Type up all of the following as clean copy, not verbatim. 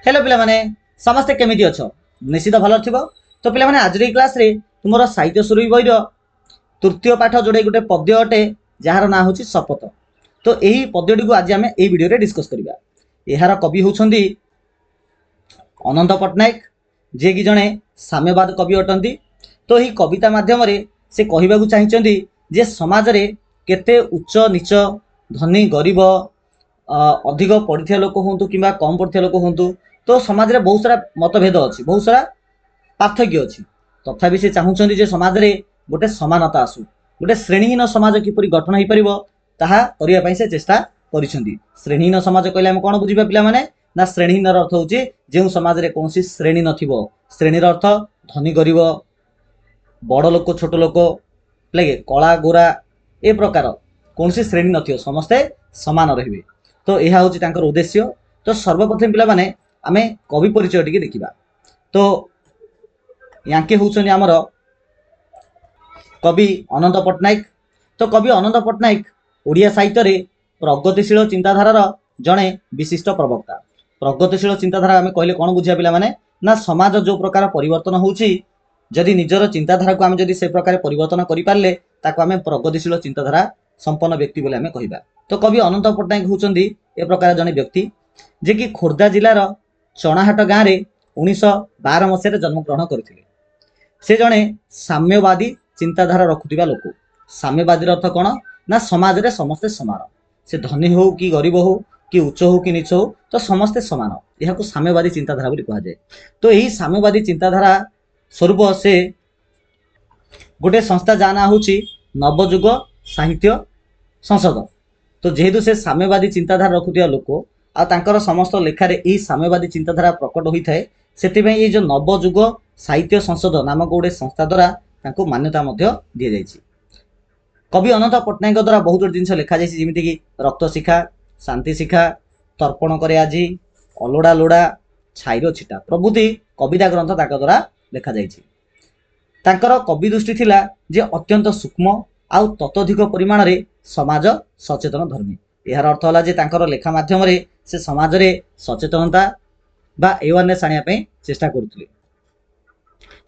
Hello पिला माने समस्ते केमिति अछो निश्चित भलो थिबो। तो पिला माने आज रे क्लास रे तुमरो साहित्य सुरभि बहिर तृतीय पाठ जोड़े गोटे पद्य अटे जार ना होची शपथ। तो यही पद्यटी को आज आम यही वीडियो रे डिस्कस करिबा। एहार कवि होउछंदी अनंत पट्टनायक जे कि जणे साम्यवाद कवि अटंती। तो यही कविता माध्यम रे से कहिबाकू चाहिचंदी जे समाज रे केते उच्च नीच धनी गरीब अधिक पढ़िया लोक हूँ कि कम पढ़िया लोक हूँ तो समाज रे बहुत सारा मतभेद अच्छी बहुत सारा पार्थक्य अच्छी तथापि से चाहूँगी जे समाज रे गोटे समानता आसू गोटे श्रेणीहीन समाज किपरि गठन हो पारिबो ताहा करिया पई से चेष्टा करिसेंती। श्रेणीहीन समाज कहले हम कोन बुझिबा पिला माने ना श्रेणीहीन अर्थ होची जे समाज रे कोनसी श्रेणी नथिबो। श्रेणीर अर्थ धनी गरीब बड़ लोक छोट लोक लगे कला गोरा ए प्रकार कोनसी श्रेणी नथिबो समस्ते समान रहिबे। तो यह हूँ तांकर उद्देश्य। तो सर्वप्रथम पिला माने आमे कवि परिचय टिके देखिबा। तो यांके होउछन हमर कवि अनंत पट्टनायक। तो कवि अनंत पट्टनायक ओडिया साहित्य रे प्रगतिशील चिंताधारार जणे विशिष्ट प्रवक्ता। प्रगतिशील चिंताधारा आमे कहले कोन बुझिया पिला माने ना समाज जो प्रकार परिवर्तन होउची जदि निजर चिंताधारा को आमे जदि से प्रकार परिवर्तन करि पारले ताको आमे प्रगतिशील चिंताधारा संपन्न व्यक्ति बोले आमे कहिबा। तो कवि अनंत पट्टनायक होउचंदी ए प्रकार जने व्यक्ति जे कि खोर्धा जिलार चणाहाट गाँव में 1912 मसीह जन्म ग्रहण करथिले। से जने साम्यवादी चिंताधारा रखुथिबा लोक। साम्यवादी अर्थ कौन ना समाज रे समस्ते समान से धनी हो कि गरीब हो कि उच्च हो कि नीच हो तो समस्ते समान यह साम्यवादी चिंताधारा बोली कहा जाए। तो यही साम्यवादी चिंताधारा स्वरूप से गोटे संस्था जा ना होची नवजुग साहित्य संसद। तो जेहेतु से साम्यवादी चिंताधारा रखुथिबा लोक आ तांकर समस्त लेखारे यही साम्यवादी चिंताधारा प्रकट होता है से जो नवजुग साहित्य संसद नामक गोटे संस्था द्वारा तांको मान्यता दि जाइए। कवि अनंत पट्टनायक द्वारा बहुत गुड जिन लिखा जाइए जमीती कि रक्त शिखा शांति शिखा तर्पण करे आजी अलोड़ा लोड़ा छाईर छिटा प्रभृति कविता ग्रंथ ताक द्वारा लिखा जाइए। तांकर कवि दृष्टि थिला जे अत्यंत सूक्ष्म आउ ततोधिक परिमाण रे समाज सचेतन धर्मी। यार अर्थ है तांकर लेखा माध्यम रे से समाज रे सचेतनता बा अवेयरनेस आनिया पे चेष्टा करुथिले।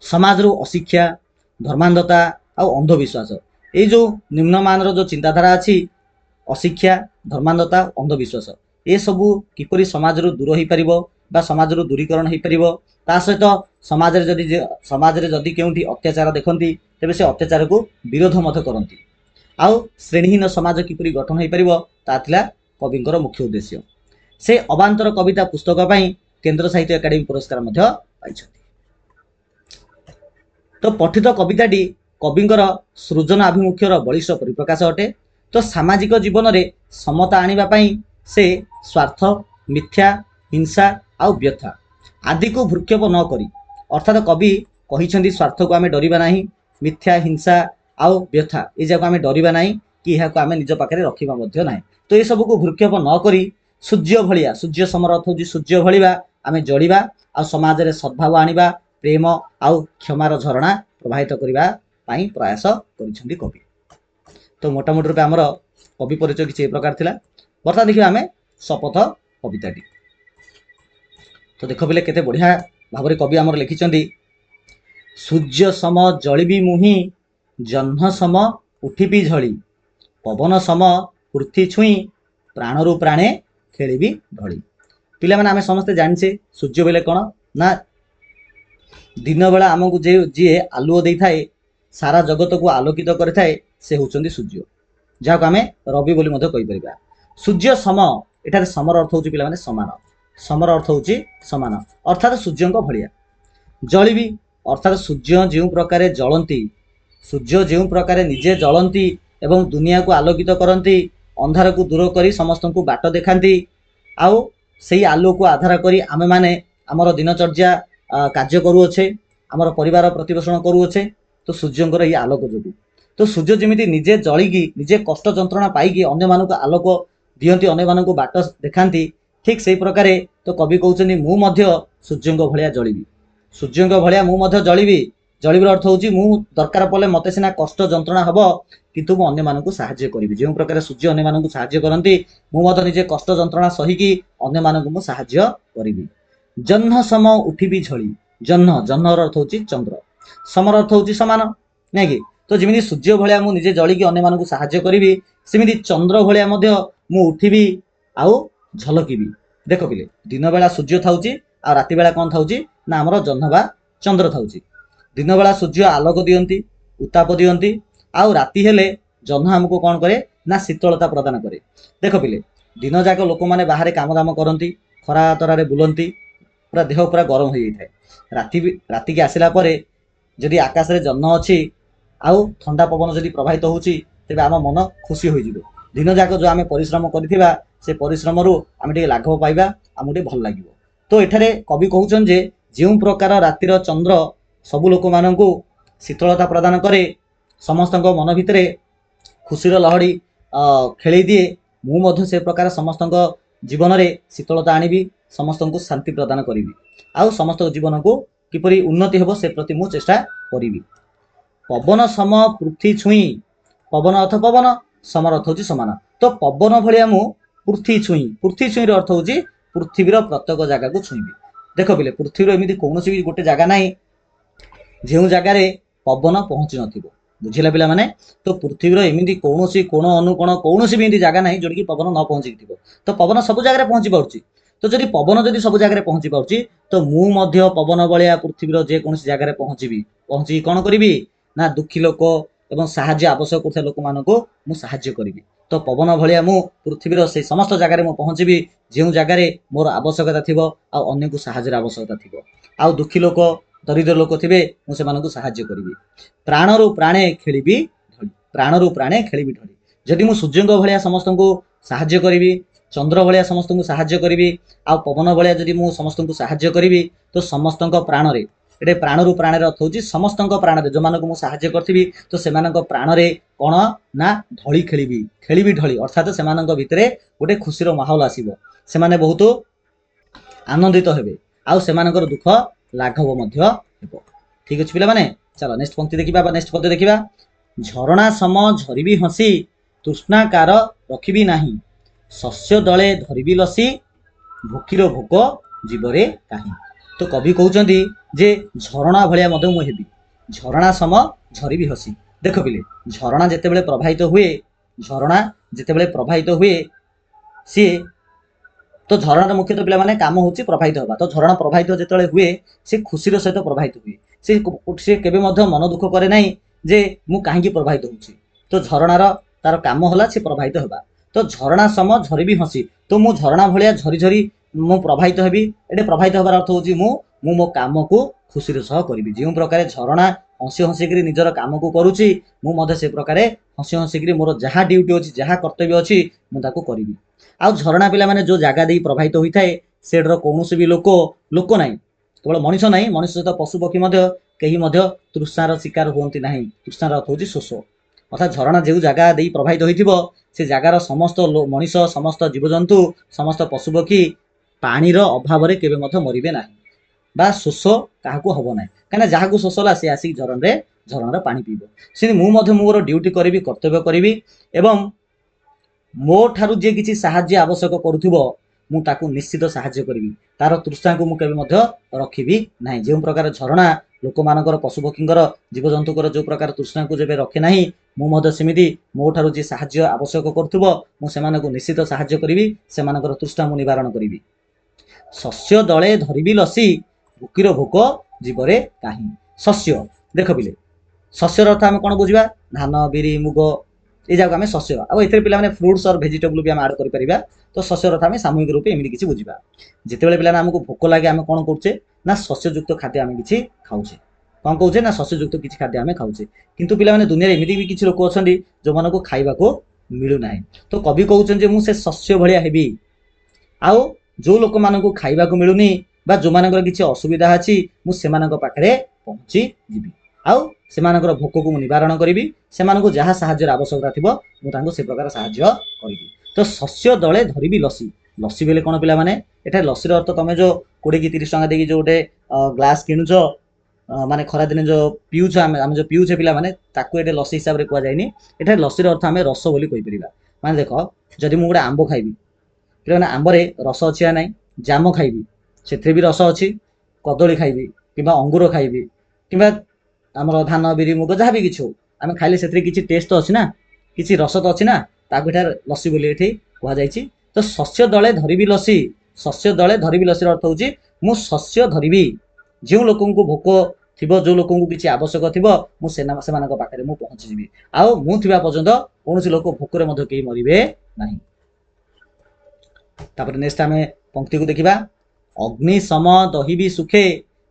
समाज रो अशिक्षा धर्मांधता आउ अंधविश्वास ये जो निम्नमानर जो चिंताधारा अच्छी अशिक्षा धर्मांधता अंधविश्वास ये सबू किपरि समाज रो दूर हो पारिबो बा समाज रो दूरीकरण हो पारिबो ता सहित समाज रे जदि केउठी अत्याचार देखंती तेबे से अत्याचार को विरोध मत करंती आउ श्रेणीहीन समाज किपरि गठन हो पारिबो ता थिला कविंकर मुख्य उद्देश्य। से अबांतर कविता पुस्तक पई केंद्र साहित्य एकाडेमी पुरस्कार मध्य पाइछथि। तो पठित कविताटी कविंकर सृजन अभिमुख्यर बलिष्ठ परिप्रकाश अटे। तो सामाजिक जीवन रे समता आनिबा पई से स्वार्थ मिथ्या हिंसा आउ व्यथा आदि को भ्रूक्षेप न करी अर्थात कवि कहिछंदी स्वार्थ को आमे डरिबा नाही मिथ्या हिंसा आउ व्यथा ए जाको आमे डरिबा नाही कि एहा को आमे निज पाखरे रखिबा मध्य नाही। तो ये सब को भ्रूक्षेप न करी सूर्य भलिया सूर्य समर अर्थ होची सूर्य भलिबा आमे जड़िबा आ समाज रे सद्भाव आनिबा प्रेम आउ क्षमार झरणा प्रवाहित करिबा पाई प्रयास करिछंदी कवि। तो मोटामोटी रूपे आमर कवि परिचय किछि ए प्रकार थिला। बर्तमान देखिबा आमे शपथ कविताटी। तो देख पिले केते बढ़िया भाव कवि आमर लिखिछंदी सूर्य सम जलिबी मुही जह्न सम उठिबी झली पवन सम पृथ्वी छुई प्राणरु प्राणे खेलिबी ढली। पिला माने आमे समस्त जानिछे सूर्य बेले कोन ना दिन बेला आमको जी आलुओ दे थाए सारा जगत को आलोकित करे थाए से होचंदी सूर्य जहाँ को आमे रवि बोली मध्य कहि परिबा। सूर्य सम एठारे समर अर्थ होची पिला माने समान समर अर्थ होची समान अर्थात सूर्यंको भलिया जलिबी अर्थात सूर्य जो प्रकार जलंती सूर्य जो प्रकार निजे जलंती एवं दुनिया को आलोकित करती अंधार को दूर करी समस्त को बाट देखाती आउ से आलोक को आधार करी आमे माने आमर दिनचर्या कार्य करुअछे आमर परिवार प्रतिपोषण करुअछे। तो सूर्यंकर ये आलोक जोगु तो सूर्य जमीती निजे जलिकी निजे कष्ट जंत्रणा पाइकी अन्य मानक आलोक दियंती अन्य मानक बाट देखाती ठीक से प्रकार। तो कवि कहउछनी मु मध्य सूर्यंक भलिया जलिबी सूर्यंक भलिया मु मध्य जलिबी जलिबर अर्थ होची मु दरकार पड़े मते सिना कष्ट जंत्रणा हबो किंतु मु अन्य मानक साहाय्य करिबी जो प्रकार सूर्य अन्य मानक साहाय्य करंती मु मध्य निजे कष्ट जंत्रणा सहिकी अन्य मानक मु साहाय्य करिबी। ଜହ୍ନ ସମ ଉଠିବି ଝଳି। ଜହ୍ନ, ଜହ୍ନର ଅର୍ଥ ହଉଛି ଚନ୍ଦ୍ର, ସମର ଅର୍ଥ ହଉଛି ସମାନ, ନାଇଁ କି? ତ ଯେମିତି ସୂର୍ଯ୍ୟ ଭଳିଆ ମୁଁ ନିଜେ ଜଳିକି ଅନ୍ୟମାନଙ୍କୁ ସାହାଯ୍ୟ କରିବି, ସେମିତି ଚନ୍ଦ୍ର ଭଳିଆ ମଧ୍ୟ ମୁଁ ଉଠିବି ଆଉ ଝଲକିବି। ଦେଖ ପିଲେ, ଦିନ ବେଳା ସୂର୍ଯ୍ୟ ଥାଉଛି ଆଉ ରାତି ବେଳା କଣ ଥାଉଛି ନା ଆମର ଜହ୍ନ ବା ଚନ୍ଦ୍ର ଥାଉଛି। ଦିନ ବେଳା ସୂର୍ଯ୍ୟ ଆଲୋକ ଦିଅନ୍ତି, ଉତ୍ତାପ ଦିଅନ୍ତି, ଆଉ ରାତି ହେଲେ ଜହ୍ନ ଆମକୁ କଣ କରେ ନା ଶୀତଳତା ପ୍ରଦାନ କରେ। ଦେଖ ପିଲେ, ଦିନ ଯାକ ଲୋକମାନେ ବାହାରେ କାମ ଦାମ କରନ୍ତି, ଖରା ତରାରେ ବୁଲନ୍ତି, ପୁରା ଦେହ ପୁରା ଗରମ ହେଇଯାଇଥାଏ। ରାତିକି ଆସିଲା ପରେ ଯଦି ଆକାଶରେ ଜହ୍ନ ଅଛି ଆଉ ଥଣ୍ଡା ପବନ ଯଦି ପ୍ରବାହିତ ହଉଛି, ତେବେ ଆମ ମନ ଖୁସି ହୋଇଯିବ। ଦିନ ଯାକ ଯୋଉ ଆମେ ପରିଶ୍ରମ କରିଥିବା, ସେ ପରିଶ୍ରମରୁ ଆମେ ଟିକେ ଲାଘବ ପାଇବା, ଆମକୁ ଟିକେ ଭଲ ଲାଗିବ। ତ ଏଠାରେ କବି କହୁଛନ୍ତି ଯେ ଯେଉଁ ପ୍ରକାର ରାତିର ଚନ୍ଦ୍ର ସବୁ ଲୋକମାନଙ୍କୁ ଶୀତଳତା ପ୍ରଦାନ କରେ, ସମସ୍ତଙ୍କ ମନ ଭିତରେ ଖୁସିର ଲହଡ଼ି ଖେଳେଇ ଦିଏ, ମୁଁ ମଧ୍ୟ ସେ ପ୍ରକାର ସମସ୍ତଙ୍କ ଜୀବନରେ ଶୀତଳତା ଆଣିବି, ସମସ୍ତଙ୍କୁ ଶାନ୍ତି ପ୍ରଦାନ କରିବି, ଆଉ ସମସ୍ତଙ୍କ ଜୀବନକୁ କିପରି ଉନ୍ନତି ହେବ ସେ ପ୍ରତି ମୁଁ ଚେଷ୍ଟା କରିବି। ପବନ ସମ ପୃଥ୍ୱୀ ଛୁଇଁ, ପବନ ଅର୍ଥ ପବନ, ସମର ଅର୍ଥ ହଉଛି ସମାନ। ତ ପବନ ଭଳିଆ ମୁଁ ପୃଥ୍ୱୀ ଛୁଇଁ, ପୃଥ୍ୱୀ ଛୁଇଁର ଅର୍ଥ ହଉଛି ପୃଥିବୀର ପ୍ରତ୍ୟେକ ଜାଗାକୁ ଛୁଇଁବି। ଦେଖ ପିଲେ, ପୃଥିବୀର ଏମିତି କୌଣସି ବି ଗୋଟେ ଜାଗା ନାହିଁ ଯେଉଁ ଜାଗାରେ ପବନ ପହଞ୍ଚି ନଥିବ। ବୁଝିଲା ପିଲାମାନେ? ତ ପୃଥିବୀର ଏମିତି କୌଣସି କୋଣ ଅନୁକୋଣ କୌଣସି ବି ଏମିତି ଜାଗା ନାହିଁ ଯୋଉଠିକି ପବନ ନ ପହଞ୍ଚିକି ଥିବ। ତ ପବନ ସବୁ ଜାଗାରେ ପହଞ୍ଚି ପାରୁଛି। ତ ଯଦି ପବନ ଯଦି ସବୁ ଜାଗାରେ ପହଞ୍ଚି ପାରୁଛି, ତ ମୁଁ ମଧ୍ୟ ପବନ ଭଳିଆ ପୃଥିବୀର ଯେକୌଣସି ଜାଗାରେ ପହଞ୍ଚିକି କଣ କରିବି ନା ଦୁଃଖୀ ଲୋକ ଏବଂ ସାହାଯ୍ୟ ଆବଶ୍ୟକ କରୁଥିବା ଲୋକମାନଙ୍କୁ ମୁଁ ସାହାଯ୍ୟ କରିବି। ତ ପବନ ଭଳିଆ ମୁଁ ପୃଥିବୀର ସେଇ ସମସ୍ତ ଜାଗାରେ ମୁଁ ପହଞ୍ଚିବି ଯେଉଁ ଜାଗାରେ ମୋର ଆବଶ୍ୟକତା ଥିବ ଆଉ ଅନ୍ୟକୁ ସାହାଯ୍ୟର ଆବଶ୍ୟକତା ଥିବ। ଆଉ ଦୁଃଖୀ ଲୋକ, ଦରିଦ୍ର ଲୋକ ଥିବେ, ମୁଁ ସେମାନଙ୍କୁ ସାହାଯ୍ୟ କରିବି। ପ୍ରାଣରୁ ପ୍ରାଣେ ଖେଳିବି ଢଳି, ପ୍ରାଣରୁ ପ୍ରାଣେ ଖେଳିବି ଢଳି। ଯଦି ମୁଁ ସୂର୍ଯ୍ୟଙ୍କ ଭଳିଆ ସମସ୍ତଙ୍କୁ ସାହାଯ୍ୟ କରିବି, ଚନ୍ଦ୍ର ଭଳିଆ ସମସ୍ତଙ୍କୁ ସାହାଯ୍ୟ କରିବି, ଆଉ ପବନ ଭଳିଆ ଯଦି ମୁଁ ସମସ୍ତଙ୍କୁ ସାହାଯ୍ୟ କରିବି, ତ ସମସ୍ତଙ୍କ ପ୍ରାଣରେ, ଏଠି ପ୍ରାଣରୁ ପ୍ରାଣରେ ଅର୍ଥ ହଉଛି ସମସ୍ତଙ୍କ ପ୍ରାଣରେ, ଯୋଉମାନଙ୍କୁ ମୁଁ ସାହାଯ୍ୟ କରିଥିବି ତ ସେମାନଙ୍କ ପ୍ରାଣରେ କଣ ନା ଢଳି ଖେଳିବି, ଖେଳିବି ଢଳି, ଅର୍ଥାତ୍ ସେମାନଙ୍କ ଭିତରେ ଗୋଟେ ଖୁସିର ମାହୋଲ ଆସିବ, ସେମାନେ ବହୁତ ଆନନ୍ଦିତ ହେବେ, ଆଉ ସେମାନଙ୍କର ଦୁଃଖ ଲାଘବ ମଧ୍ୟ ହେବ। ଠିକ ଅଛି ପିଲାମାନେ, ଚାଲ ନେକ୍ସଟ ପଂକ୍ତି ଦେଖିବା ବା ନେକ୍ସଟ ପଦ୍ୟ ଦେଖିବା। ଝରଣା ସମ ଝରିବି ହସି, ତୃଷ୍ଣାକାର ରଖିବି ନାହିଁ, ଶସ୍ୟ ଦଳେ ଧରିବି ଲସି, ଭୋକିର ଭୋକ ଜୀବରେ କାହିଁ। ତ କବି କହୁଛନ୍ତି ଯେ ଝରଣା ଭଳିଆ ମଧ୍ୟ ମୁଁ ହେବି, ଝରଣା ସମ ଝରିବି ହସି। ଦେଖ ପିଲେ, ଝରଣା ଯେତେବେଳେ ପ୍ରବାହିତ ହୁଏ, ଝରଣା ଯେତେବେଳେ ପ୍ରବାହିତ ହୁଏ, ସିଏ ତ ଝରଣାର ମୁଖ୍ୟତଃ ପିଲାମାନେ କାମ ହଉଛି ପ୍ରବାହିତ ହେବା। ତ ଝରଣା ପ୍ରବାହିତ ଯେତେବେଳେ ହୁଏ, ସେ ଖୁସିର ସହିତ ପ୍ରବାହିତ ହୁଏ, ସେ କେବେ ମଧ୍ୟ ମନ ଦୁଃଖ କରେ ନାହିଁ ଯେ ମୁଁ କାହିଁକି ପ୍ରବାହିତ ହଉଛି। ତ ଝରଣାର ତାର କାମ ହେଲା ସେ ପ୍ରବାହିତ ହେବା। ତ ଝରଣା ସମ ଝରିବି ହସି, ତ ମୁଁ ଝରଣା ଭଳିଆ ଝରି ଝରି ମୁଁ ପ୍ରବାହିତ ହେବି। ଏଠି ପ୍ରବାହିତ ହେବାର ଅର୍ଥ ହଉଛି ମୁଁ ମୋ କାମକୁ ଖୁସିର ସହ କରିବି। ଯେଉଁ ପ୍ରକାରେ ଝରଣା ହସି ହସିକିରି ନିଜର କାମକୁ କରୁଛି, ମୁଁ ମଧ୍ୟ ସେ ପ୍ରକାରେ ହସି ହସିକିରି ମୋର ଯାହା ଡ୍ୟୁଟି ଅଛି, ଯାହା କର୍ତ୍ତବ୍ୟ ଅଛି, ମୁଁ ତାକୁ କରିବି। ଆଉ ଝରଣା ପିଲାମାନେ ଯୋଉ ଜାଗା ଦେଇ ପ୍ରବାହିତ ହୋଇଥାଏ, ସେଠାର କୌଣସି ବି ଲୋକ ନାହିଁ, କେବଳ ମଣିଷ ନାହିଁ, ମଣିଷ ସହିତ ପଶୁ ପକ୍ଷୀ ମଧ୍ୟ କେହି ମଧ୍ୟ ତୃଷ୍ଣାର ଶିକାର ହୁଅନ୍ତି ନାହିଁ। ତୃଷ୍ଣାର ଅର୍ଥ ହଉଛି ଶୋଷ, ଅର୍ଥାତ୍ ଝରଣା ଯେଉଁ ଜାଗା ଦେଇ ପ୍ରବାହିତ ହୋଇଥିବ, ସେ ଜାଗାର ସମସ୍ତ ମଣିଷ, ସମସ୍ତ ଜୀବଜନ୍ତୁ, ସମସ୍ତ ପଶୁପକ୍ଷୀ ପାଣିର ଅଭାବରେ କେବେ ମଧ୍ୟ ମରିବେ ନାହିଁ ବା ଶୋଷ କାହାକୁ ହବ ନାହିଁ। କାହିଁକିନା ଯାହାକୁ ଶୋଷ ହେଲା ସେ ଆସିକି ଝରଣାର ପାଣି ପିଇବ। ସେମିତି ମୁଁ ମଧ୍ୟ ମୋର ଡ୍ୟୁଟି କରିବି, କର୍ତ୍ତବ୍ୟ କରିବି, ଏବଂ ମୋ ଠାରୁ ଯିଏ କିଛି ସାହାଯ୍ୟ ଆବଶ୍ୟକ କରୁଥିବ, ମୁଁ ତାକୁ ନିଶ୍ଚିତ ସାହାଯ୍ୟ କରିବି, ତାର ତୃଷ୍ଣାକୁ ମୁଁ କେବେ ମଧ୍ୟ ରଖିବି ନାହିଁ। ଯେଉଁ ପ୍ରକାର ଝରଣା ଲୋକମାନଙ୍କର, ପଶୁପକ୍ଷୀଙ୍କର, ଜୀବଜନ୍ତୁଙ୍କର ଯୋଉ ପ୍ରକାର ତୃଷ୍ଣାକୁ ଯେବେ ରଖେ ନାହିଁ, ମୁଁ ମଧ୍ୟ ସେମିତି ମୋ ଠାରୁ ଯିଏ ସାହାଯ୍ୟ ଆବଶ୍ୟକ କରୁଥିବ, ମୁଁ ସେମାନଙ୍କୁ ନିଶ୍ଚିତ ସାହାଯ୍ୟ କରିବି, ସେମାନଙ୍କର ତୃଷ୍ଣା ମୁଁ ନିବାରଣ କରିବି। ଶସ୍ୟ ଦଳେ ଧରିବି ଲସି, ଭୋକିର ଭୋକ ଜୀବରେ କାହିଁ। ଶସ୍ୟ, ଦେଖ ପିଲେ, ଶସ୍ୟର ଅର୍ଥ ଆମେ କଣ ବୁଝିବା? ଧାନ, ବିରି, ମୁଗ, এই ଯାକୁ ଆମେ ଶସ୍ୟ, ଆଉ ଏଥିରେ ପିଲାମାନେ ଫ୍ରୁଟ୍ସ ଅର୍ ଭେଜିଟେବୁଲ ବି ଆମେ ଆଡ୍ କରିପାରିବା। ତ ଶସ୍ୟର ଅର୍ଥ ଆମେ ସାମୂହିକ ରୂପେ ଏମିତି କିଛି ବୁଝିବା। ଯେତେବେଳେ ପିଲାମାନେ ଆମକୁ ଭୋକ ଲାଗେ, ଆମେ କଣ କରୁଛେ ନା ଶସ୍ୟଯୁକ୍ତ ଖାଦ୍ୟ ଆମେ କିଛି ଖାଉଛେ। କଣ କହୁଛେ ନା ଶସ୍ୟଯୁକ୍ତ କିଛି ଖାଦ୍ୟ ଆମେ ଖାଉଛେ। କିନ୍ତୁ ପିଲାମାନେ ଦୁନିଆରେ ଏମିତି ବି କିଛି ଲୋକ ଅଛନ୍ତି ଯୋଉମାନଙ୍କୁ ଖାଇବାକୁ ମିଳୁନାହିଁ। ତ କବି କହୁଛନ୍ତି ଯେ ମୁଁ ସେ ଶସ୍ୟ ଭଳିଆ ହେବି, ଆଉ ଯୋଉ ଲୋକମାନଙ୍କୁ ଖାଇବାକୁ ମିଳୁନି ବା ଯୋଉମାନଙ୍କର କିଛି ଅସୁବିଧା ଅଛି, ମୁଁ ସେମାନଙ୍କ ପାଖରେ ପହଞ୍ଚି ଯିବି, ଆଉ ସେମାନଙ୍କର ଭୋକକୁ ମୁଁ ନିବାରଣ କରିବି, ସେମାନଙ୍କୁ ଯାହା ସାହାଯ୍ୟର ଆବଶ୍ୟକତା ଥିବ ମୁଁ ତାଙ୍କୁ ସେ ପ୍ରକାର ସାହାଯ୍ୟ କରିବି। ତ ଶସ୍ୟ ଦଳେ ଧରିବି ଲସି, ଲସି ବେଲେ କଣ ପିଲାମାନେ? ଏଠାରେ ଲସିର ଅର୍ଥ ତମେ ଯୋଉ 20 କି 30 ଟଙ୍କା ଦେଇକି ଯୋଉ ଗୋଟେ ଗ୍ଲାସ କିଣୁଛ, ମାନେ ଖରାଦିନେ ଯୋଉ ପିଉଛ, ଆମେ ଯୋଉ ପିଉଛେ ପିଲାମାନେ, ତାକୁ ଏଠି ଲସି ହିସାବରେ କୁହାଯାଇନି। ଏଠାରେ ଲସିର ଅର୍ଥ ଆମେ ରସ ବୋଲି କହିପାରିବା। ମାନେ ଦେଖ, ଯଦି ମୁଁ ଗୋଟେ ଆମ୍ବ ଖାଇବି, ପିଲାମାନେ ଆମ୍ବରେ ରସ ଅଛି ନା ନାହିଁ? ଜାମ ଖାଇବି, ସେଥିରେ ବି ରସ ଅଛି। କଦଳୀ ଖାଇବି କିମ୍ବା ଅଙ୍ଗୁର ଖାଇବି କିମ୍ବା ଆମର ଧାନ ବିରି ମୁଗ ଯାହା ବି କିଛି ହଉ ଆମେ ଖାଇଲେ ସେଥିରେ କିଛି ଟେଷ୍ଟ ତ ଅଛି ନା, କିଛି ରସ ତ ଅଛି ନା, ତାକୁ ଏଠାରେ ଲସି ବୋଲି ଏଠି କୁହାଯାଇଛି। ତ ଶସ୍ୟ ଦଳେ ଧରିବି ଲସି, ଶସ୍ୟ ଦଳେ ଧରିବି ଲସିର ଅର୍ଥ ହଉଛି ମୁଁ ଶସ୍ୟ ଧରିବି। ଯେଉଁ ଲୋକଙ୍କୁ ଭୋକ ଥିବ, ଯେଉଁ ଲୋକଙ୍କୁ କିଛି ଆବଶ୍ୟକ ଥିବ, ମୁଁ ସେମାନଙ୍କ ପାଖରେ ମୁଁ ପହଞ୍ଚିଯିବି। ଆଉ ମୁଁ ଥିବା ପର୍ଯ୍ୟନ୍ତ କୌଣସି ଲୋକ ଭୋକରେ ମଧ୍ୟ କେହି ମରିବେ ନାହିଁ। ତାପରେ ନେକ୍ସଟ ଆମେ ପଂକ୍ତିକୁ ଦେଖିବା। ଅଗ୍ନି ସମ ଦହିବି ସୁଖେ,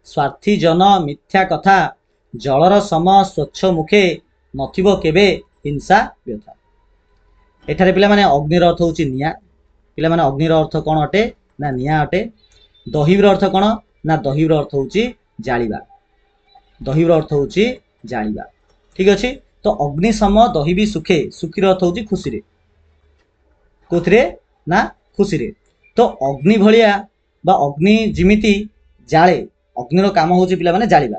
ସ୍ୱାର୍ଥୀ ଜନ ମିଥ୍ୟା କଥା, ଜଳର ସମ ସ୍ୱଚ୍ଛ ମୁଖେ, ନଥିବ କେବେ ହିଂସା ବ୍ୟଥା। ଏଠାରେ ପିଲାମାନେ ଅଗ୍ନିର ଅର୍ଥ ହେଉଛି ନିଆଁ। ପିଲାମାନେ ଅଗ୍ନିର ଅର୍ଥ କ'ଣ ଅଟେ? ନା ନିଆଁ ଅଟେ। ଦହିବିର ଅର୍ଥ କ'ଣ? ନା ଦହିବିର ଅର୍ଥ ହେଉଛି ଜାଳିବା। ଦହିବିର ଅର୍ଥ ହେଉଛି ଜାଳିବା। ଠିକ ଅଛି। ତ ଅଗ୍ନି ସମ ଦହିବି ସୁଖେ, ସୁଖୀର ଅର୍ଥ ହେଉଛି ଖୁସିରେ। କୋଉଥିରେ? ନା ଖୁସିରେ। ତ ଅଗ୍ନି ଭଳିଆ ବା ଅଗ୍ନି ଯେମିତି ଜାଳେ, ଅଗ୍ନିର କାମ ହେଉଛି ପିଲାମାନେ ଜାଳିବା।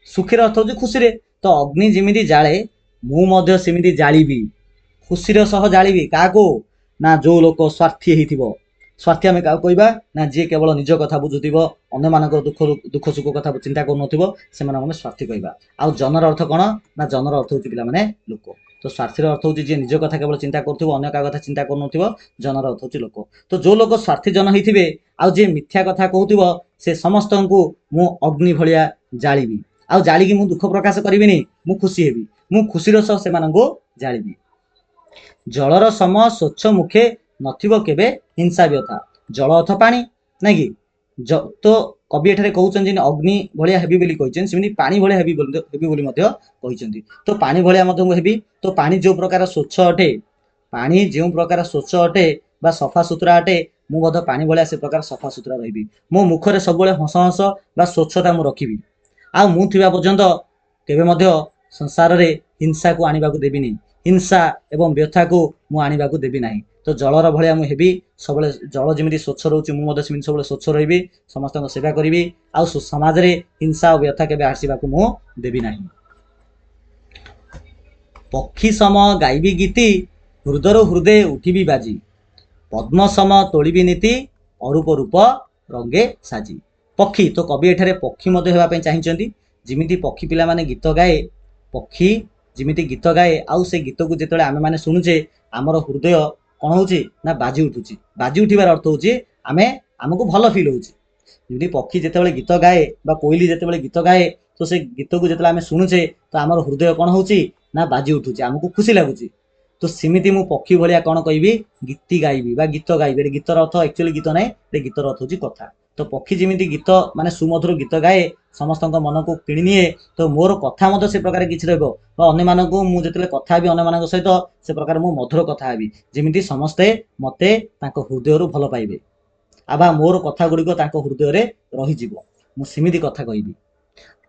ସୁଖୀର ଅର୍ଥ ହେଉଛି ଖୁସିରେ। ତ ଅଗ୍ନି ଯେମିତି ଜାଳେ ମୁଁ ମଧ୍ୟ ସେମିତି ଜାଳିବି, ଖୁସିର ସହ ଜାଳିବି। କାହାକୁ? ନା ଯୋଉ ଲୋକ ସ୍ୱାର୍ଥୀ ହେଇଥିବ। ସ୍ୱାର୍ଥୀ ଆମେ କାହାକୁ କହିବା? ନା ଯିଏ କେବଳ ନିଜ କଥା ବୁଝୁଥିବ, ଅନ୍ୟମାନଙ୍କର ଦୁଃଖ ସୁଖ କଥା ଚିନ୍ତା କରୁନଥିବ, ସେମାନଙ୍କୁ ଆମେ ସ୍ୱାର୍ଥୀ କହିବା। ଆଉ ଜନର ଅର୍ଥ କ'ଣ? ନା ଜନର ଅର୍ଥ ହେଉଛି ପିଲାମାନେ ଲୋକ। ତ ସ୍ୱାର୍ଥୀର ଅର୍ଥ ହେଉଛି ଯିଏ ନିଜ କଥା କେବଳ ଚିନ୍ତା କରୁଥିବ, ଅନ୍ୟ କାହା କଥା ଚିନ୍ତା କରୁନଥିବ। ଜନର ଅର୍ଥ ହେଉଛି ଲୋକ। ତ ଯୋଉ ଲୋକ ସ୍ୱାର୍ଥୀ ଜନ ହେଇଥିବେ ଆଉ ଯିଏ ମିଥ୍ୟା କଥା କହୁଥିବ, ସେ ସମସ୍ତଙ୍କୁ ମୁଁ ଅଗ୍ନି ଭଳିଆ ଜାଳିବି। ଆଉ ଜାଳିକି ମୁଁ ଦୁଃଖ ପ୍ରକାଶ କରିବିନି, ମୁଁ ଖୁସି ହେବି। ମୁଁ ଖୁସିର ସହ ସେମାନଙ୍କୁ ଜାଳିବି। ଜଳର ସମ ସ୍ୱଚ୍ଛ ମୁଖେ, ନଥିବ କେବେ ହିଂସା ବ୍ୟଥା। ଜଳ ଅର୍ଥ ପାଣି, ନାଇଁ କି? ତ କବି ଏଠାରେ କହୁଛନ୍ତି ଅଗ୍ନି ଭଳିଆ ହେବି ବୋଲି କହିଛନ୍ତି, ସେମିତି ପାଣି ଭଳିଆ ହେବି ବୋଲି ମଧ୍ୟ କହିଛନ୍ତି। ତ ପାଣି ଭଳିଆ ମଧ୍ୟ ମୁଁ ହେବି। ତ ପାଣି ଯେଉଁ ପ୍ରକାର ସ୍ୱଚ୍ଛ ଅଟେ, ପାଣି ଯେଉଁ ପ୍ରକାର ସ୍ୱଚ୍ଛ ଅଟେ ବା ସଫା ସୁତୁରା ଅଟେ, ମୁଁ ମଧ୍ୟ ପାଣି ଭଳିଆ ସେ ପ୍ରକାର ସଫା ସୁତୁରା ରହିବି। ମୋ ମୁଖରେ ସବୁବେଳେ ହସ ହସ ବା ସ୍ୱଚ୍ଛତା ମୁଁ ରଖିବି। ଆଉ ମୁଁ ଥିବା ପର୍ଯ୍ୟନ୍ତ କେବେ ମଧ୍ୟ ସଂସାରରେ ହିଂସାକୁ ଆଣିବାକୁ ଦେବିନି। ହିଂସା ଏବଂ ବ୍ୟଥାକୁ ମୁଁ ଆଣିବାକୁ ଦେବି ନାହିଁ। ତ ଜଳର ଭଳିଆ ମୁଁ ହେବି। ସବୁବେଳେ ଜଳ ଯେମିତି ସ୍ୱଚ୍ଛ ରହୁଛି, ମୁଁ ମଧ୍ୟ ସେମିତି ସବୁବେଳେ ସ୍ୱଚ୍ଛ ରହିବି। ସମସ୍ତଙ୍କ ସେବା କରିବି। ଆଉ ସମାଜରେ ହିଂସା ଓ ବ୍ୟଥା କେବେ ଆସିବାକୁ ମୁଁ ଦେବି ନାହିଁ। ପକ୍ଷୀ ସମ ଗାଇବି ଗୀତି, ହୃଦୟରୁ ହୃଦୟ ଉଠିବି ବାଜି, ପଦ୍ମ ସମ ତୋଳିବି ନୀତି, ଅରୂପ ରୂପ ରଙ୍ଗେ ସାଜି। ପକ୍ଷୀ, ତ କବି ଏଠାରେ ପକ୍ଷୀ ମଧ୍ୟ ହେବା ପାଇଁ ଚାହିଁଛନ୍ତି। ଯେମିତି ପକ୍ଷୀ ପିଲାମାନେ ଗୀତ ଗାଏ, ପକ୍ଷୀ ଯେମିତି ଗୀତ ଗାଏ, ଆଉ ସେ ଗୀତକୁ ଯେତେବେଳେ ଆମେମାନେ ଶୁଣୁଛେ ଆମର ହୃଦୟ କ'ଣ ହେଉଛି? ନା ବାଜି ଉଠୁଛି। ବାଜି ଉଠିବାର ଅର୍ଥ ହେଉଛି ଆମକୁ ଭଲ ଫିଲ୍ ହେଉଛି। ଯେମିତି ପକ୍ଷୀ ଯେତେବେଳେ ଗୀତ ଗାଏ ବା କୋଇଲି ଯେତେବେଳେ ଗୀତ ଗାଏ, ତ ସେ ଗୀତକୁ ଯେତେବେଳେ ଆମେ ଶୁଣୁଛେ ତ ଆମର ହୃଦୟ କ'ଣ ହେଉଛି? ନା ବାଜି ଉଠୁଛି, ଆମକୁ ଖୁସି ଲାଗୁଛି। ତ ସେମିତି ମୁଁ ପକ୍ଷୀ ଭଳିଆ କ'ଣ କହିବି? ଗୀତି ଗାଇବି ବା ଗୀତ ଗାଇବି। ଏଠି ଗୀତର ଅର୍ଥ ଆକ୍ଚୁଆଲି ଗୀତ ନାହିଁ, ଏ ଗୀତର ଅର୍ଥ ହେଉଛି କଥା। ତ ପକ୍ଷୀ ଯେମିତି ଗୀତ ମାନେ ସୁମଧୁର ଗୀତ ଗାଏ, ସମସ୍ତଙ୍କ ମନକୁ କିଣି ନିଏ, ତ ମୋର କଥା ମଧ୍ୟ ସେ ପ୍ରକାର କିଛି ରହିବ। ବା ଅନ୍ୟମାନଙ୍କୁ ମୁଁ ଯେତେବେଳେ କଥା ହେବି ଅନ୍ୟମାନଙ୍କ ସହିତ, ସେ ପ୍ରକାର ମୁଁ ମଧୁର କଥା ହେବି, ଯେମିତି ସମସ୍ତେ ମୋତେ ତାଙ୍କ ହୃଦୟରୁ ଭଲ ପାଇବେ। ବା ମୋର କଥା ଗୁଡ଼ିକ ତାଙ୍କ ହୃଦୟରେ ରହିଯିବ, ମୁଁ ସେମିତି କଥା କହିବି।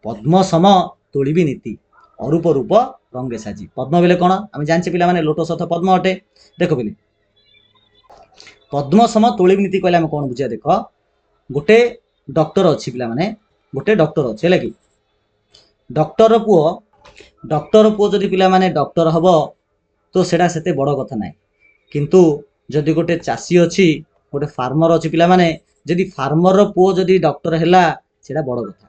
ପଦ୍ମ ସମ ତୋଳିବି ନୀତି, ଅରୂପ ରୂପ ରଙ୍ଗେ ସାଜି। ପଦ୍ମ ବେଲେ କ'ଣ? ଆମେ ଜାଣିଛେ ପିଲାମାନେ ଲୋଟସ୍ ଅର୍ଥ ପଦ୍ମ ଅଟେ। ଦେଖ ବେଲେ ପଦ୍ମ ସମ ତୋଳିବି ନୀତି କହିଲେ ଆମେ କ'ଣ ବୁଝିବା? ଦେଖ, ଗୋଟେ ଡକ୍ଟର ଅଛି ପିଲାମାନେ, ଗୋଟେ ଡକ୍ଟର ଅଛି, ହେଲା କି? ଡକ୍ଟର ପୁଅ ଯଦି ପିଲାମାନେ ଡକ୍ଟର ହବ, ତ ସେଟା ସେତେ ବଡ଼ କଥା ନାହିଁ। କିନ୍ତୁ ଯଦି ଗୋଟେ ଚାଷୀ ଅଛି, ଗୋଟେ ଫାର୍ମର ଅଛି ପିଲାମାନେ, ଯଦି ଫାର୍ମରର ପୁଅ ଯଦି ଡକ୍ଟର ହେଲା, ସେଟା ବଡ଼ କଥା।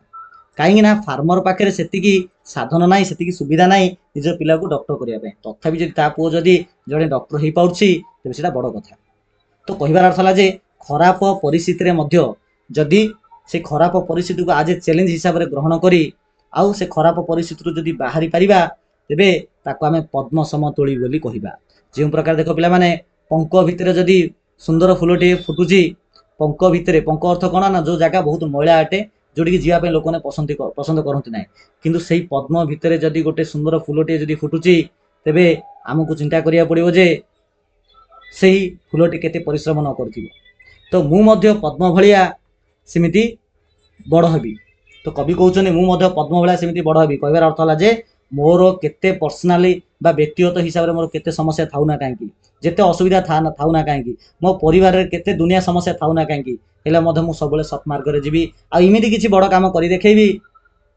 କାହିଁକି ନା ଫାର୍ମର ପାଖରେ ସେତିକି ସାଧନ ନାହିଁ, ସେତିକି ସୁବିଧା ନାହିଁ ନିଜ ପିଲାକୁ ଡକ୍ଟର କରିବା ପାଇଁ। ତଥାପି ଯଦି ତା ପୁଅ ଯଦି ଜଣେ ଡକ୍ଟର ହେଇପାରୁଛି, ତେବେ ସେଟା ବଡ଼ କଥା। ତ କହିବାର ଅର୍ଥ ହେଲା ଯେ ଖରାପ ପରିସ୍ଥିତିରେ ମଧ୍ୟ ଯଦି ସେ ଖରାପ ପରିସ୍ଥିତିକୁ ଆଜ ଏ ଚ୍ୟାଲେଞ୍ଜ ହିସାବରେ ଗ୍ରହଣ କରି ଆଉ ସେ ଖରାପ ପରିସ୍ଥିତିରୁ ଯଦି ବାହାରି ପାରିବା, ତେବେ ତାକୁ ଆମେ ପଦ୍ମ ସମ ତୋଳିବି ବୋଲି କହିବା। ଯେଉଁ ପ୍ରକାର ଦେଖ ପିଲାମାନେ, ପଙ୍କ ଭିତରେ ଯଦି ସୁନ୍ଦର ଫୁଲଟିଏ ଫୁଟୁଛି, ପଙ୍କ ଭିତରେ, ପଙ୍କ ଅର୍ଥ କ'ଣ? ନା ଯେଉଁ ଜାଗା ବହୁତ ମଇଳା ଅଟେ, ଯୋଉଠିକି ଯିବା ପାଇଁ ଲୋକମାନେ ପସନ୍ଦ କରନ୍ତି ନାହିଁ। କିନ୍ତୁ ସେଇ ପଦ୍ମ ଭିତରେ ଯଦି ଗୋଟେ ସୁନ୍ଦର ଫୁଲଟିଏ ଯଦି ଫୁଟୁଛି, ତେବେ ଆମକୁ ଚିନ୍ତା କରିବାକୁ ପଡ଼ିବ ଯେ ସେହି ଫୁଲଟି କେତେ ପରିଶ୍ରମ ନ କରିଥିବ। ତ ମୁଁ ମଧ୍ୟ ପଦ୍ମ ଭଳିଆ ସେମିତି ବଡ଼ ହେବି। ତ କବି କହୁଛନ୍ତି ମୁଁ ମଧ୍ୟ ପଦ୍ମ ଭଳିଆ ସେମିତି ବଡ଼ ହେବି। କହିବାର ଅର୍ଥ ହେଲା ଯେ ମୋର କେତେ ପର୍ସନାଲି ବା ବ୍ୟକ୍ତିଗତ ହିସାବରେ ମୋର କେତେ ସମସ୍ୟା ଥାଉ ନା କାହିଁକି, ଯେତେ ଅସୁବିଧା ଥାଉ ନା କାହିଁକି, ମୋ ପରିବାରରେ କେତେ ଦୁନିଆ ସମସ୍ୟା ଥାଉ ନା କାହିଁକି, ହେଲେ ମଧ୍ୟ ମୁଁ ସବୁବେଳେ ସତ୍ମାର୍ଗରେ ଯିବି। ଆଉ ଏମିତି କିଛି ବଡ଼ କାମ କରି ଦେଖେଇବି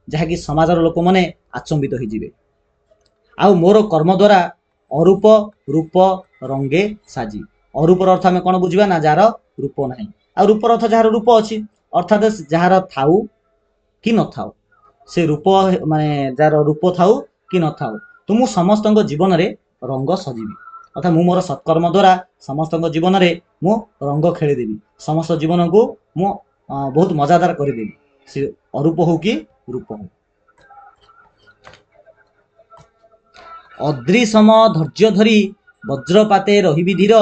ଯାହାକି ସମାଜର ଲୋକମାନେ ଆଚମ୍ବିତ ହେଇଯିବେ। ଆଉ ମୋର କର୍ମ ଦ୍ୱାରା ଅରୂପ ରୂପ ରଙ୍ଗେ ସାଜି। ଅରୂପର ଅର୍ଥ ଆମେ କ'ଣ ବୁଝିବା? ନା ଯାହାର ରୂପ ନାହିଁ। ଆଉ ରୂପର ଅର୍ଥ ଯାହାର ରୂପ ଅଛି। अर्थात जार थाउ कि न थाउ से रूप माने जार रूप थाउ कि न थाउ तो मु समस्त जीवन रे रंग सजीबी अर्थात मु मोर सत्कर्म द्वारा समस्त जीवन रे मु रंग खेलीदेवी समस्त जीवन को मु बहुत मजादार करदेवी से अरूप हो कि रूप हो। अद्रिसम धैर्य धरी वज्रपाते रही धीर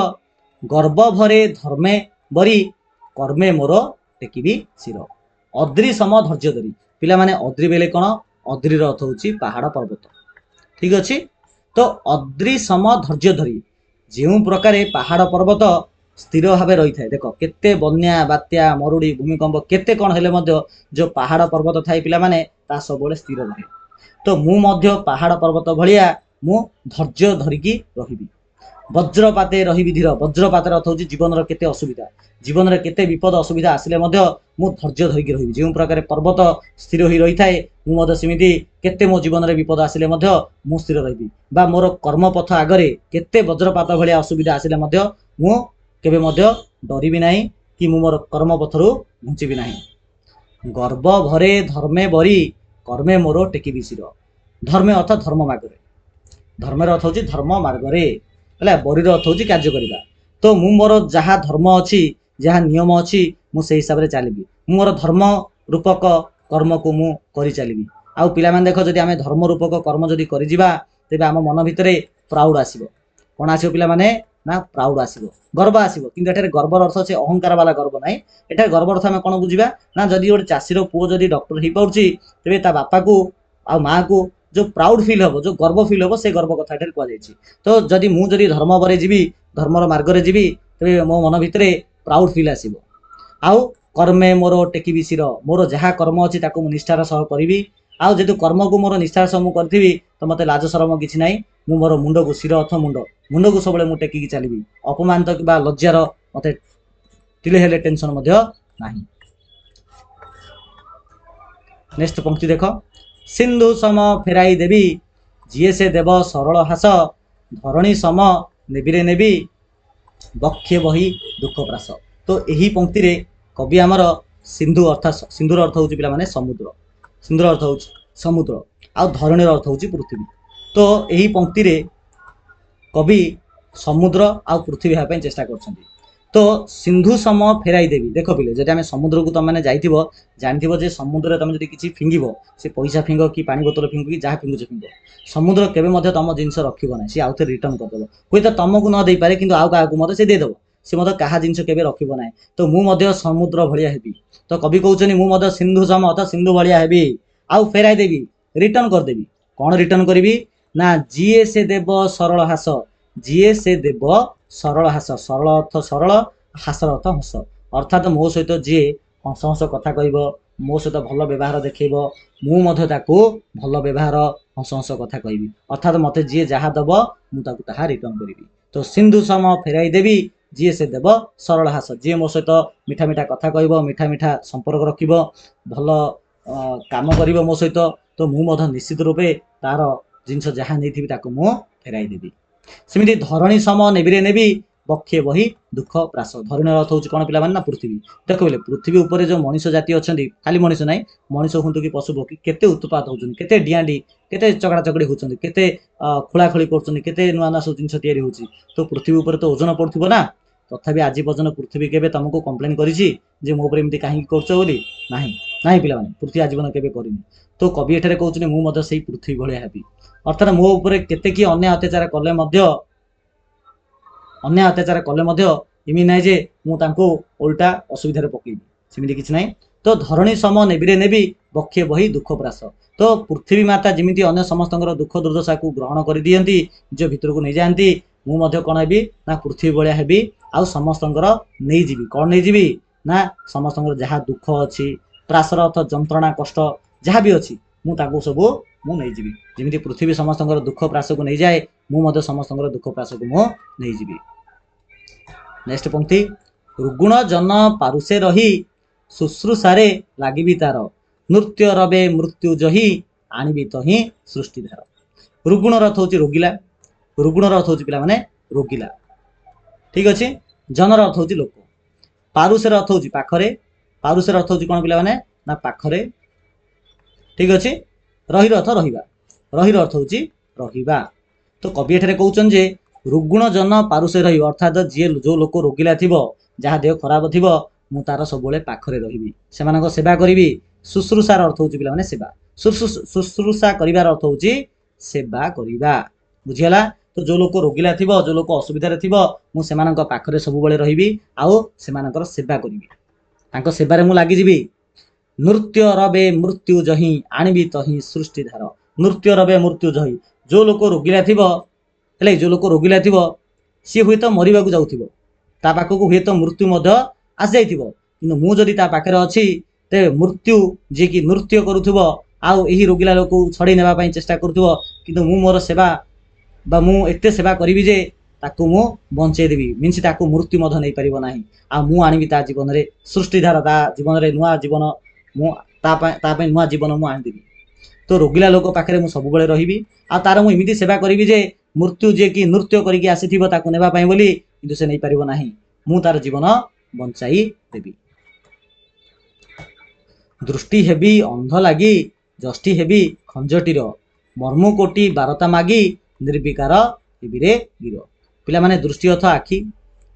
गर्व भरे धर्मे बरी कर्मे मोर टेकिबी शिर। अद्रिसम धैर्य धरी पिला माने अद्रि बेले कौन अद्रिर अर्थ होची पहाड़ पर्वत ठीक अच्छे तो अद्रिसम धैर्य धरी जो प्रकार पहाड़ पर्वत स्थिर भाव रही है देख केते बन्या बात्या मरुड़ी भूमिकंप केते कौन हेले मध्य जो पहाड़ पर्वत थाई पिला माने ता सब स्थिर रहे तो मु मध्य पहाड़ पर्वत भलिया मु धैर्य धरिकी रहिबी। वज्रपाते रही धीर वज्रपात अर्थ होची जीवन केते असुविधा जीवन रे केते विपद असुविधा आसिले मध्य मु धैर्य धरिकी रहिबी जो प्रकार पर्वत स्थिर होई रही थाए मु मध्य सेमिति केते मो जीवन रे विपद आसिले मध्य मु स्थिर रहिबी बा मोर कर्मपथ आगरे केते वज्रपात भलिया असुविधा आसिले मध्य मु केबे मध्य डरिबी नाही कि मु मोर कर्मपथरु घुंचिबी नाही। गर्व भरे धर्मे बरी कर्मे मोर टेकिबी शिर धर्मे अर्थ धर्म मार्गरे धर्मेर अर्थ होची धर्म मार्गरे बरीर अर्थ होची कार्य करिबा तो मु मोर जहाँ धर्म अच्छी जहाँ नियम अच्छी मु से हिसाब से चलिबी मु मोर धर्म रूपक कर्म को मु करि चलिबी। आउ पिला माने देखो जदि आमे धर्म रूपक कर्म जदि करि जिबा तेबे आम मन भितरे प्राउड आसीबो कोन आसीबो पिला माने ना प्राउड आसीबो गर्व आसीबो किंतु एठारे गर्वर अर्थ से अहंकार वाला गर्व नाही एठारे गर्व अर्थ आमे कोन बुझिबा ना जदि गोटे चाषीर पुओ जदि डॉक्टर हेई पाउची तेबे ता बापा को आ माँ को जो प्राउड फील हम जो गर्व फील हम से गर्व कथा कहुई तो जदि मु जदि धर्म बरे जीवी धर्मर मार्गरे जीवी तेरे मो मन भितर प्राउड फील आसो आउ कर्मे मोर टेकिबी शिर मोर जहाँ कर्म अच्छी ताकू निष्ठार सह करी आउ जेतु कर्म को मोर निष्ठार सह करी तो मत लाज शरम किसी ना मु मोर मुंड को शिर अर्थ मुंड को सब मुझे टेकिकी चलि अपमानित कि लज्जार मत टिले हेले टेंशन नहीं। नेक्स्ट पंक्ति देख सिंधु सम फेराई देवी जीए से देव सरल हास धरणी सम नेबिरे नेबी बक्षे बही दुख प्रास तो यही पंक्ति रे कवि आमर सिंधु अर्थात सिंधुर अर्थ होची पिला माने समुद्र सिंधुर अर्थ होची समुद्र आ धरणीर अर्थ होची पृथ्वी तो यही पंक्ति रे कवि समुद्र आ पृथ्वी हेबा चेष्टा करछन्ती तो सिंधु सम फेराई देवी देख पिले जदि आम समुद्र को तुम मैंने जाइथिबो जानिथिबो जे समुद्र तुम जदि किछि फिंगिबो से पैसा फिंग कि पानी बोतल फिंग कि जहाँ फिंगुछ फिंग समुद्र केबे मध्य तुम जिनस रखिबो ना सी आउथे रिटर्न करदेबो कोई तो तुमको न दे पारे किंतु आउ काहाकू मते से देदेबो से मते काहा जिनस केबे रखिबो ना तो मु मध्य समुद्र भलिया हेबी तो कवि कहउछनी मु मध्य सिंधु सम अर्थात सिंधु भलिया हेबी आउ फेराई देवी रिटर्न करदेबी कौन रिटर्न करबी ना जीए से देव सरल हास जीए से देव सरल हास सरल अर्थ सरल हासर अर्थ हस अर्थात मो सहित जी हस हस कथा कह मो सहित भल व्यवहार देखेब मुझे भल व्यवहार हस हस कथा कहि अर्थात मत जी जहाँ दब मुझे रिटर्न करी तो सिंधु सम फेराई देवी जी से देव सरल हास जी मो सहित मीठा मीठा कथा कह मीठा मीठा संपर्क रखिब भल काम कर मो सहित तो मुझे निश्चित रूपे तार जिनस जहाँ नहीं ताको मु फेराई देवी। सेमती धरणी सम नेबिरे नेबी बक्षे बही दुख प्रास धरण अर्थ हूँ कौन पिला ना पृथ्वी देख बोले पृथ्वी उपर जो मनीष जाति अच्छा खाली मनीष ना मनीष हूँ कि पशु पक्षी केते उत्पात होती केते डिआडी केते चकड़ा चकड़ी होती केते खोलाखोली कर नुआ नुआ सब जिन तैयारी होती तो पृथ्वी उपर तो ओजन पड़ुव ना तथापि आज पर्यटन पृथ्वी केबे तुमको कंप्लेन करिछि जे मो पर एमती कहीं करछ बोली नाही नाही पिला माने पृथ्वी आजीवन केबे करिनि तो कवि एठारे कहउछने मु मध्य सेही पृथ्वी भलिया हेबी अर्थात मो ऊपर केते कि अन्य अत्याचार कले मध्य अन्य अत्याचार कले मध्य इमी नाइ जे मु तांको उल्टा असुविधारे पकेइबी सेमिति किछि नाइ तो धरणी सम नेबिरे नेबी बक्षे बही दुख प्रास तो पृथ्वी माता जिमिति अन्य समस्तଙ୍କର दुख दुर्दशा को ग्रहण कर दियंती जो भितर को नै जांती मु मध्य कोन हेबी ना पृथ्वी भलिया हेबी आ समस्तଙ୍କର नै जीवी कोन नै जीवी ना समस्तଙ୍କର जहाँ दुख अछि प्रासर अर्थ जंत्रणा कष्ट जहाँ भी अछि मु ताको सब मु नै जीवी जिमिति पृथ्वी समस्तଙ୍କର दुख प्रास को नै जाए मु मध्य समस्तଙ୍କର दुख प्रास को मु नै जीवी। नेक्स्ट पंक्ति रुगुण जन पारुषे रही शुश्रूषारे लागिबी तार नृत्य रवे मृत्यु जही आणिबी तही सृष्टिधार रुगुण अर्थ होची रोगिला रुगुण अर्थ होची पिला माने रोगिला ठीक अछि जनर अर्थ होची लोक पारुषे अर्थ होची पाखरे ପାରୁସେର ଅର୍ଥ ହେଉଛି କ'ଣ ପିଲାମାନେ ନା ପାଖରେ। ଠିକ ଅଛି, ରହିର ଅର୍ଥ ରହିବା, ରହିର ଅର୍ଥ ହେଉଛି ରହିବା। ତ କବି ଏଠାରେ କହୁଛନ୍ତି ଯେ ରୁଗୁଣ ଜନ ପାରୁସେ ରହିବ, ଅର୍ଥାତ୍ ଯିଏ ଯେଉଁ ଲୋକ ରୋଗିଲା ଥିବ, ଯାହା ଦେହ ଖରାପ ଥିବ, ମୁଁ ତାର ସବୁବେଳେ ପାଖରେ ରହିବି, ସେମାନଙ୍କ ସେବା କରିବି। ଶୁଶ୍ରୂଷାର ଅର୍ଥ ହେଉଛି ପିଲାମାନେ ସେବା। ଶୁଶ୍ରୂଷା କରିବାର ଅର୍ଥ ହେଉଛି ସେବା କରିବା। ବୁଝିଗଲା? ତ ଯେଉଁ ଲୋକ ରୋଗିଲା ଥିବ, ଯେଉଁ ଲୋକ ଅସୁବିଧାରେ ଥିବ, ମୁଁ ସେମାନଙ୍କ ପାଖରେ ସବୁବେଳେ ରହିବି ଆଉ ସେମାନଙ୍କର ସେବା କରିବି, ତାଙ୍କ ସେବାରେ ମୁଁ ଲାଗିଯିବି। ନୃତ୍ୟ ରବେ ମୃତ୍ୟୁ ଜହି ଆଣିବି ତହିଁ ସୃଷ୍ଟି ଧାର। ନୃତ୍ୟ ରବେ ମୃତ୍ୟୁ ଜହି, ଯେଉଁ ଲୋକ ରୋଗିଲା ଥିବ, ହେଲେ ଯେଉଁ ଲୋକ ରୋଗିଲା ଥିବ ସିଏ ହୁଏତ ମରିବାକୁ ଯାଉଥିବ, ତା ପାଖକୁ ହୁଏତ ମୃତ୍ୟୁ ମଧ୍ୟ ଆସିଯାଇଥିବ, କିନ୍ତୁ ମୁଁ ଯଦି ତା ପାଖରେ ଅଛି, ତେବେ ମୃତ୍ୟୁ ଯିଏକି ନୃତ୍ୟ କରୁଥିବ ଆଉ ଏହି ରୋଗିଲା ଲୋକକୁ ଛଡ଼େଇ ନେବା ପାଇଁ ଚେଷ୍ଟା କରୁଥିବ, କିନ୍ତୁ ମୁଁ ମୋର ସେବା ବା ମୁଁ ଏତେ ସେବା କରିବି ଯେ ତାକୁ ମୁଁ ବଞ୍ଚେଇ ଦେବି, ମିନ୍ସ ତାକୁ ମୃତ୍ୟୁ ମଧ୍ୟ ନେଇପାରିବ ନାହିଁ, ଆଉ ମୁଁ ଆଣିବି ତା ଜୀବନରେ ସୃଷ୍ଟିଧାରା, ତା ଜୀବନରେ ନୂଆ ଜୀବନ, ମୁଁ ତା ପାଇଁ ନୂଆ ଜୀବନ ମୁଁ ଆଣିଦେବି। ତ ରୋଗିଲା ଲୋକ ପାଖରେ ମୁଁ ସବୁବେଳେ ରହିବି ଆଉ ତାର ମୁଁ ଏମିତି ସେବା କରିବି ଯେ ମୃତ୍ୟୁ ଯିଏକି ନୃତ୍ୟ କରିକି ଆସିଥିବ ତାକୁ ନେବା ପାଇଁ ବୋଲି, କିନ୍ତୁ ସେ ନେଇପାରିବ ନାହିଁ, ମୁଁ ତାର ଜୀବନ ବଞ୍ଚାଇ ଦେବି। ଦୃଷ୍ଟି ହେବି ଅନ୍ଧ ଲାଗି ଯଷ୍ଟି ହେବି ଖଞ୍ଜଟିର, ମର୍ମୁ କୋଟି ବାରତା ମାଗି ନିର୍ବିକାର ହେବିରେ ଗିର। ପିଲାମାନେ ଦୃଷ୍ଟି ଅର୍ଥ ଆଖି,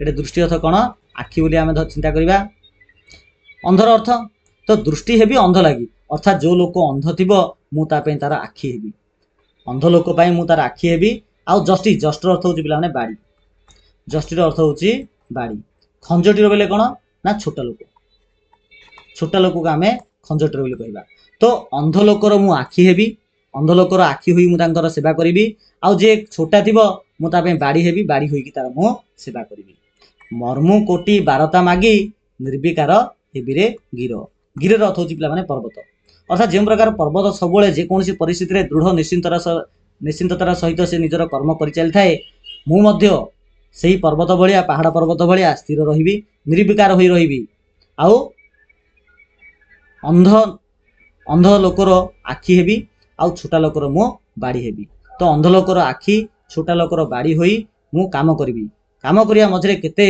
ଏଠି ଦୃଷ୍ଟି ଅର୍ଥ କ'ଣ? ଆଖି ବୋଲି ଆମେ ଚିନ୍ତା କରିବା। ଅନ୍ଧର ଅର୍ଥ ତ ଦୃଷ୍ଟି ହେବି ଅନ୍ଧ ଲାଗି, ଅର୍ଥାତ୍ ଯେଉଁ ଲୋକ ଅନ୍ଧ ଥିବ ମୁଁ ତା ପାଇଁ ତାର ଆଖି ହେବି, ଅନ୍ଧ ଲୋକ ପାଇଁ ମୁଁ ତାର ଆଖି ହେବି। ଆଉ ଜଷ୍ଟି, ଜଷ୍ଟର ଅର୍ଥ ହେଉଛି ପିଲାମାନେ ବାଡ଼ି, ଜଷ୍ଟିର ଅର୍ଥ ହେଉଛି ବାଡ଼ି। ଖଞ୍ଜଟିର ବେଲେ କ'ଣ ନା ଛୋଟ ଲୋକ, ଛୋଟ ଲୋକକୁ ଆମେ ଖଞ୍ଜଟିର ବୋଲି କହିବା। ତ ଅନ୍ଧ ଲୋକର ମୁଁ ଆଖି ହେବି, ଅନ୍ଧ ଲୋକର ଆଖି ହୋଇ ମୁଁ ତାଙ୍କର ସେବା କରିବି, ଆଉ ଯିଏ ଛୋଟା ଥିବ ମୁଁ ତା ପାଇଁ ବାଡ଼ି ହେବି, ବାଡ଼ି ହୋଇକି ତାର ମୁଁ ସେବା କରିବି। ମର୍ମୁ କୋଟି ବାରତା ମାଗି ନିର୍ବିକାର ହେବିରେ ଗିର। ଗିରର ଅର୍ଥ ହେଉଛି ପିଲାମାନେ ପର୍ବତ, ଅର୍ଥାତ୍ ଯେଉଁ ପ୍ରକାର ପର୍ବତ ସବୁବେଳେ ଯେକୌଣସି ପରିସ୍ଥିତିରେ ଦୃଢ଼ ନିଶ୍ଚିନ୍ତତାର ସହିତ ସେ ନିଜର କର୍ମ କରିଚାଲିଥାଏ, ମୁଁ ମଧ୍ୟ ସେହି ପର୍ବତ ଭଳିଆ, ପାହାଡ଼ ପର୍ବତ ଭଳିଆ ସ୍ଥିର ରହିବି, ନିର୍ବିକାର ହୋଇ ରହିବି। ଆଉ ଅନ୍ଧ ଲୋକର ଆଖି ହେବି ଆଉ ଛୋଟା ଲୋକର ମୁଁ ବାଡ଼ି ହେବି। ତ ଅନ୍ଧ ଲୋକର ଆଖି, ଛୋଟା ଲୋକର ବାଡ଼ି ହୋଇ ମୁଁ କାମ କରିବି। କାମ କରିବା ମଝିରେ କେତେ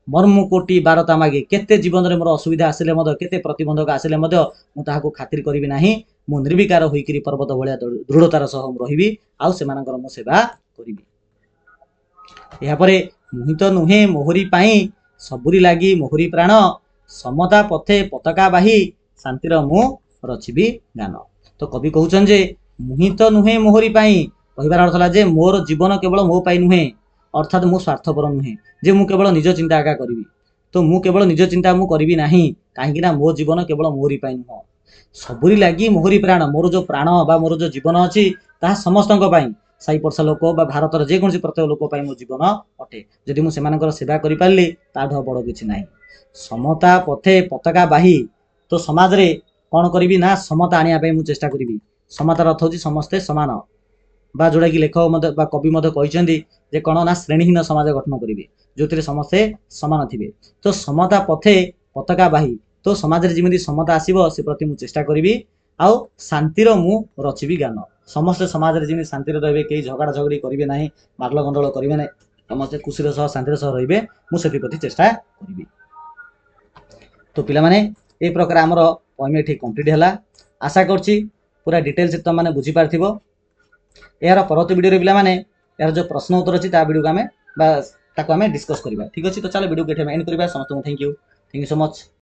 ମର୍ମୁ କୋଟି ବାରତା ମାଗି, କେତେ ଜୀବନରେ ମୋର ଅସୁବିଧା ଆସିଲେ ମଧ୍ୟ, କେତେ ପ୍ରତିବନ୍ଧକ ଆସିଲେ ମଧ୍ୟ ମୁଁ ତାହାକୁ ଖାତିର କରିବି ନାହିଁ, ମୁଁ ନିର୍ବିକାର ହୋଇକରି ପର୍ବତ ଭଳିଆ ଦୃଢ଼ତାର ସହ ମୁଁ ରହିବି ଆଉ ସେମାନଙ୍କର ମୁଁ ସେବା କରିବି। ଏହାପରେ ମୁହିତ ନୁହେଁ ମୋହରି ପାଇଁ ସବୁରି ଲାଗି ମୋହରି ପ୍ରାଣ, ସମତା ପଥେ ପତାକା ବାହି ଶାନ୍ତିର ମୁଁ ରଚିବି ଗାନ। ତ କବି କହୁଛନ୍ତି ଯେ ମୁହିତ ନୁହେଁ ମୋହରି ପାଇଁ, କହିବାର ଅର୍ଥ ହେଲା ଯେ ମୋର ଜୀବନ କେବଳ ମୋ ପାଇଁ ନୁହେଁ, ଅର୍ଥାତ୍ ମୁଁ ସ୍ୱାର୍ଥପର ନୁହେଁ ଯେ ମୁଁ କେବଳ ନିଜ ଚିନ୍ତା ଏକା କରିବି। ତ ମୁଁ କେବଳ ନିଜ ଚିନ୍ତା ମୁଁ କରିବି ନାହିଁ, କାହିଁକି ନା ମୋ ଜୀବନ କେବଳ ମୋହରି ପାଇଁ ନୁହଁ, ସବୁରି ଲାଗି ମୋହରି ପ୍ରାଣ, ମୋର ଯେଉଁ ପ୍ରାଣ ବା ମୋର ଯେଉଁ ଜୀବନ ଅଛି ତାହା ସମସ୍ତଙ୍କ ପାଇଁ, ସାଇ ପଡ଼ିଶା ଲୋକ ବା ଭାରତର ଯେକୌଣସି ପ୍ରତ୍ୟେକ ଲୋକ ପାଇଁ ମୋ ଜୀବନ ଅଟେ। ଯଦି ମୁଁ ସେମାନଙ୍କର ସେବା କରିପାରିଲି ତାଠୁ ବଡ଼ କିଛି ନାହିଁ। ସମତା ପଥେ ପତାକା ବାହି, ତ ସମାଜରେ କ'ଣ କରିବି ନା ସମତା ଆଣିବା ପାଇଁ ମୁଁ ଚେଷ୍ଟା କରିବି। ସମତାର ଅର୍ଥ ହେଉଛି ସମସ୍ତେ ସମାନ, ବା ଯେଉଁଟାକି ଲେଖକ ମଧ୍ୟ ବା କବି ମଧ୍ୟ କହିଛନ୍ତି ଯେ କ'ଣ ନା ଶ୍ରେଣୀହୀନ ସମାଜ ଗଠନ କରିବେ, ଯେଉଁଥିରେ ସମସ୍ତେ ସମାନ ଥିବେ। ତ ସମତା ପଥେ ପତାକା ବାହି, ତ ସମାଜରେ ଯେମିତି ସମତା ଆସିବ ସେ ପ୍ରତି ମୁଁ ଚେଷ୍ଟା କରିବି। ଆଉ ଶାନ୍ତିର ମୁଁ ରଚିବି ଗାନ, ସମସ୍ତେ ସମାଜରେ ଯେମିତି ଶାନ୍ତିରେ ରହିବେ, କେହି ଝଗଡ଼ା ଝଗଡ଼ି କରିବେ ନାହିଁ, ମାଡ଼ଗୋଳ ଗଣ୍ଡଗୋଳ କରିବେ ନାହିଁ, ସମସ୍ତେ ଖୁସିର ସହ ଶାନ୍ତିର ସହ ରହିବେ, ମୁଁ ସେଥିପ୍ରତି ଚେଷ୍ଟା କରିବି। ତ ପିଲାମାନେ এই ପ୍ରକାର ଆମର ପଏମ୍ ଏଠି କମ୍ପ୍ଲିଟ୍ ହେଲା। ଆଶା କରୁଛି ପୁରା ଡିଟେଲ୍ସ ତୁମମାନେ ବୁଝିପାରିଥିବ। ଏହାର ପରବର୍ତ୍ତୀ ଭିଡ଼ିଓରେ ପିଲାମାନେ ଏହାର ଯେଉଁ ପ୍ରଶ୍ନ ଉତ୍ତର ଅଛି ତା ଭିଡ଼ିଓକୁ ଆମେ ବା ତାକୁ ଆମେ ଡିସ୍କସ୍ କରିବା। ଠିକ୍ ଅଛି, ତ ଚାଲ ଭିଡ଼ିଓକୁ ଏଠି ଆମେ ଏଣ୍ଡ କରିବା। ସମସ୍ତଙ୍କୁ ଥ୍ୟାଙ୍କ ୟୁ ସୋ ମଚ୍।